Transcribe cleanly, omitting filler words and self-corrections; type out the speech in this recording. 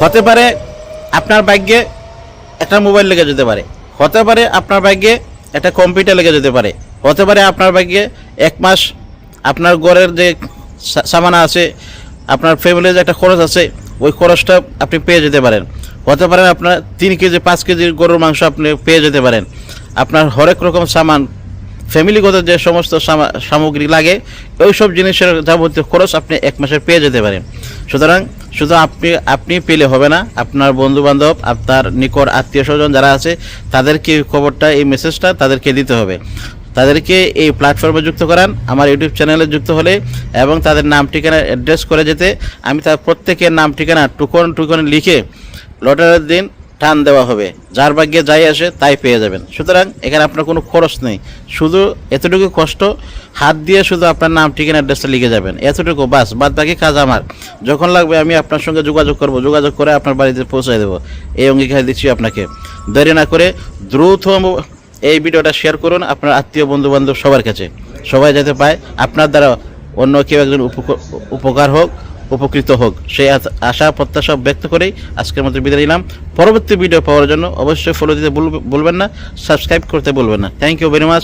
হতে পারে আপনার ভাগ্যে একটা মোবাইল লেগে যেতে পারে, হতে পারে আপনার ভাগ্যে একটা কম্পিউটার লেগে যেতে পারে, হতে পারে আপনার ভাগ্যে 1 মাস আপনার ঘরের যে সামান আছে, আপনার ফ্যামিলির যে একটা খরচ আছে, ওই খরচটা আপনি পেয়ে যেতে পারেন। হতে পারেন আপনার 3 কেজি 5 কেজির গরুর মাংস আপনি পেয়ে যেতে পারেন। আপনার হরেক রকম সামান, ফ্যামিলিগত যে সমস্ত সামগ্রী লাগে, ওই সব জিনিসের যাবতীয় খরচ আপনি 1 মাসের পেয়ে যেতে পারেন। সুতরাং শুধু আপনি পেলে হবে না, আপনার বন্ধুবান্ধব, আপনার নিকট আত্মীয় স্বজন যারা আছে তাদেরকে এই খবরটা, এই মেসেজটা তাদেরকে দিতে হবে। তাদেরকে এই প্ল্যাটফর্মে যুক্ত করান, আমার ইউটিউব চ্যানেলে যুক্ত হলে, এবং তাদের নাম ঠিকানা অ্যাড্রেস করে যেতে আমি তার প্রত্যেকের নাম ঠিকানা টুকন লিখে লটারির দিন টান দেওয়া হবে। যার ভাগ্যে যাই আসে তাই পেয়ে যাবেন। সুতরাং এখানে আপনার কোনো খরচ নেই, শুধু এতটুকু কষ্ট, হাত দিয়ে শুধু আপনার নাম ঠিকানা অ্যাড্রেসটা লিখে যাবেন, এতটুকু বাস। বাদ বাকি কাজ আমার। যখন লাগবে আমি আপনার সঙ্গে যোগাযোগ করব, যোগাযোগ করে আপনার বাড়িতে পৌঁছে দেবো, এই অঙ্গীকার দিচ্ছি আপনাকে। দেরি না করে দ্রুত এই ভিডিওটা শেয়ার করুন আপনার আত্মীয় বন্ধুবান্ধব সবার কাছে, সবাই যাতে পায়, আপনার দ্বারা অন্য কেউ একজন উপকার হোক, উপকৃত হোক, সেই আশা প্রত্যাশা ব্যক্ত করেই আজকের মতো বিদায় নিলাম। পরবর্তী ভিডিও পাওয়ার জন্য অবশ্যই ফলো দিতে ভুলবেন না, সাবস্ক্রাইব করতে ভুলবেন না। Thank you very much.